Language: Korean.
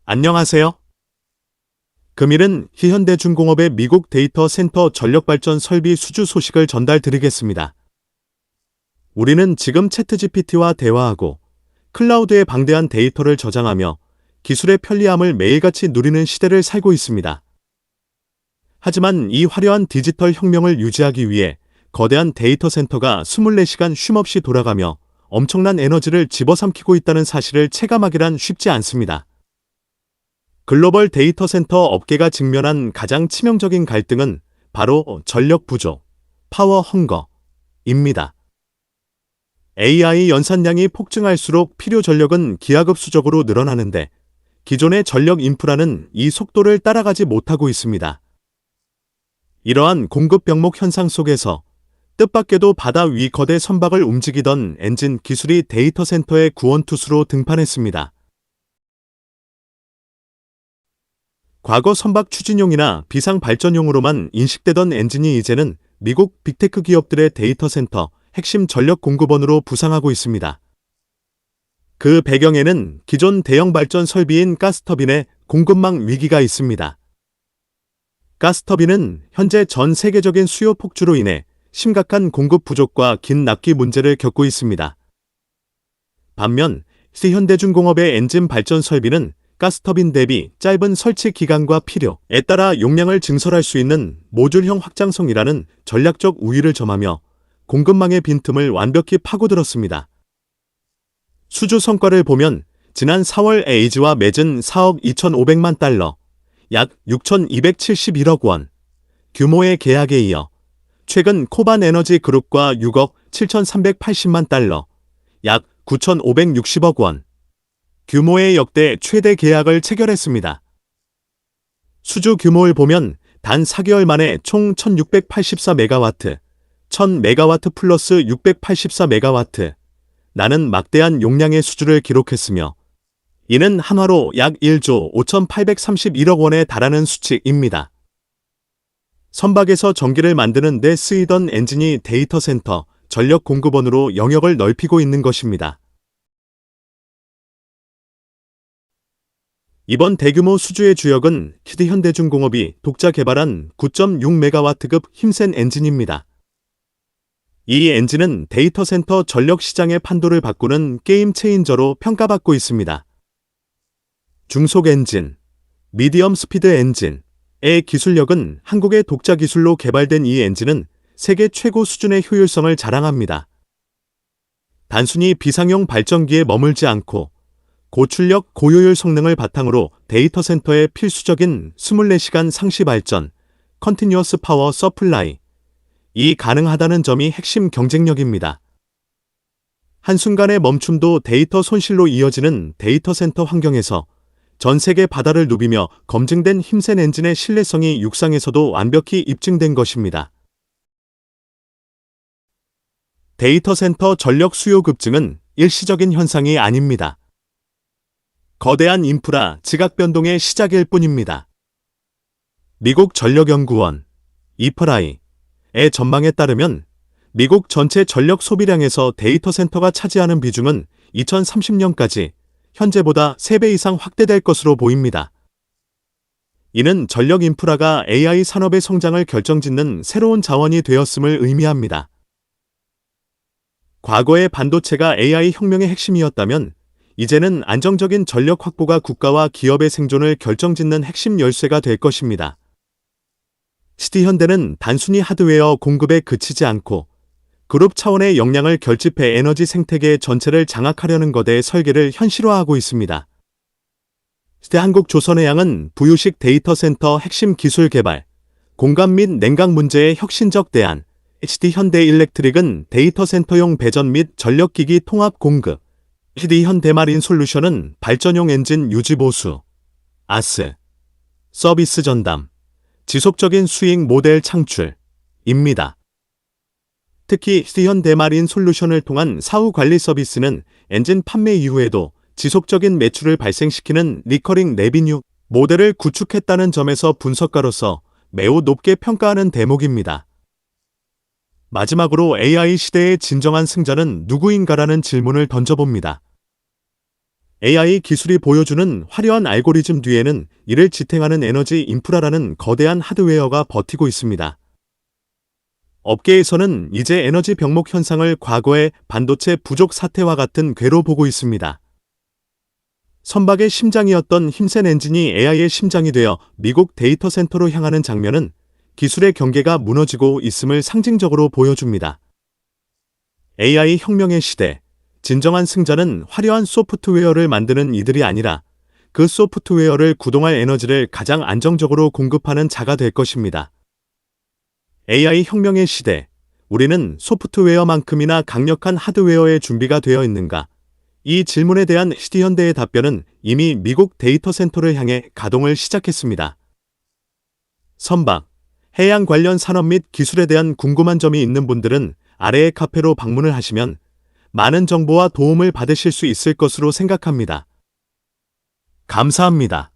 안녕하세요. 금일은 현대중공업의 미국 데이터 센터 전력발전 설비 수주 소식을 전달드리겠습니다. 우리는 지금 챗GPT와 대화하고 클라우드에 방대한 데이터를 저장하며 기술의 편리함을 매일같이 누리는 시대를 살고 있습니다. 하지만 이 화려한 디지털 혁명을 유지하기 위해 거대한 데이터 센터가 24시간 쉼없이 돌아가며 엄청난 에너지를 집어삼키고 있다는 사실을 체감하기란 쉽지 않습니다. 글로벌 데이터 센터 업계가 직면한 가장 치명적인 갈등은 바로 전력 부족, 파워 헝거입니다. AI 연산량이 폭증할수록 필요 전력은 기하급수적으로 늘어나는데 기존의 전력 인프라는 이 속도를 따라가지 못하고 있습니다. 이러한 공급 병목 현상 속에서 뜻밖에도 바다 위 거대 선박을 움직이던 엔진 기술이 데이터 센터의 구원투수로 등판했습니다. 과거 선박 추진용이나 비상 발전용으로만 인식되던 엔진이 이제는 미국 빅테크 기업들의 데이터 센터 핵심 전력 공급원으로 부상하고 있습니다. 그 배경에는 기존 대형 발전 설비인 가스터빈의 공급망 위기가 있습니다. 가스터빈은 현재 전 세계적인 수요 폭주로 인해 심각한 공급 부족과 긴 납기 문제를 겪고 있습니다. 반면 현대중공업의 엔진 발전 설비는 가스터빈 대비 짧은 설치 기간과 필요에 따라 용량을 증설할 수 있는 모듈형 확장성이라는 전략적 우위를 점하며 공급망의 빈틈을 완벽히 파고들었습니다. 수주 성과를 보면 지난 4월 에이지와 맺은 4억 2,500만 달러, 약 6,271억 원 규모의 계약에 이어 최근 코반 에너지 그룹과 6억 7,380만 달러, 약 9,560억 원 규모의 역대 최대 계약을 체결했습니다. 수주 규모를 보면 단 4개월 만에 총 1,684메가와트, 1,000메가와트 플러스 684메가와트 나는 막대한 용량의 수주를 기록했으며 이는 한화로 약 1조 5,831억 원에 달하는 수치입니다. 선박에서 전기를 만드는 데 쓰이던 엔진이 데이터 센터, 전력 공급원으로 영역을 넓히고 있는 것입니다. 이번 대규모 수주의 주역은 현대중공업이 독자 개발한 9.6메가와트급 힘센 엔진입니다. 이 엔진은 데이터 센터 전력 시장의 판도를 바꾸는 게임 체인저로 평가받고 있습니다. 중속 엔진, 미디엄 스피드 엔진의 기술력은 한국의 독자 기술로 개발된 이 엔진은 세계 최고 수준의 효율성을 자랑합니다. 단순히 비상용 발전기에 머물지 않고 고출력, 고효율 성능을 바탕으로 데이터 센터의 필수적인 24시간 상시 발전, 컨티뉴어스 파워 서플라이 이 가능하다는 점이 핵심 경쟁력입니다. 한순간의 멈춤도 데이터 손실로 이어지는 데이터 센터 환경에서 전 세계 바다를 누비며 검증된 힘센 엔진의 신뢰성이 육상에서도 완벽히 입증된 것입니다. 데이터 센터 전력 수요 급증은 일시적인 현상이 아닙니다. 거대한 인프라 지각 변동의 시작일 뿐입니다. 미국 전력연구원 이프라이의 전망에 따르면 미국 전체 전력 소비량에서 데이터 센터가 차지하는 비중은 2030년까지 현재보다 3배 이상 확대될 것으로 보입니다. 이는 전력 인프라가 AI 산업의 성장을 결정짓는 새로운 자원이 되었음을 의미합니다. 과거의 반도체가 AI 혁명의 핵심이었다면 이제는 안정적인 전력 확보가 국가와 기업의 생존을 결정짓는 핵심 열쇠가 될 것입니다. 현대는 단순히 하드웨어 공급에 그치지 않고 그룹 차원의 역량을 결집해 에너지 생태계 전체를 장악하려는 것의 설계를 현실화하고 있습니다. 한국조선해양은 부유식 데이터 센터 핵심 기술 개발, 공감 및 냉각 문제의 혁신적 대안, 현대일렉트릭은 데이터 센터용 배전 및 전력기기 통합 공급, 현대마린솔루션은 발전용 엔진 유지 보수, 아스, 서비스 전담, 지속적인 수익 모델 창출입니다. 특히 현대마린솔루션을 통한 사후 관리 서비스는 엔진 판매 이후에도 지속적인 매출을 발생시키는 리커링 레비뉴 모델을 구축했다는 점에서 분석가로서 매우 높게 평가하는 대목입니다. 마지막으로 AI 시대의 진정한 승자는 누구인가라는 질문을 던져봅니다. AI 기술이 보여주는 화려한 알고리즘 뒤에는 이를 지탱하는 에너지 인프라라는 거대한 하드웨어가 버티고 있습니다. 업계에서는 이제 에너지 병목 현상을 과거의 반도체 부족 사태와 같은 궤로 보고 있습니다. 선박의 심장이었던 힘센 엔진이 AI의 심장이 되어 미국 데이터 센터로 향하는 장면은 기술의 경계가 무너지고 있음을 상징적으로 보여줍니다. AI 혁명의 시대, 진정한 승자는 화려한 소프트웨어를 만드는 이들이 아니라 그 소프트웨어를 구동할 에너지를 가장 안정적으로 공급하는 자가 될 것입니다. AI 혁명의 시대, 우리는 소프트웨어만큼이나 강력한 하드웨어의 준비가 되어 있는가? 이 질문에 대한 시티현대의 답변은 이미 미국 데이터 센터를 향해 가동을 시작했습니다. 선박, 해양 관련 산업 및 기술에 대한 궁금한 점이 있는 분들은 아래의 카페로 방문을 하시면 많은 정보와 도움을 받으실 수 있을 것으로 생각합니다. 감사합니다.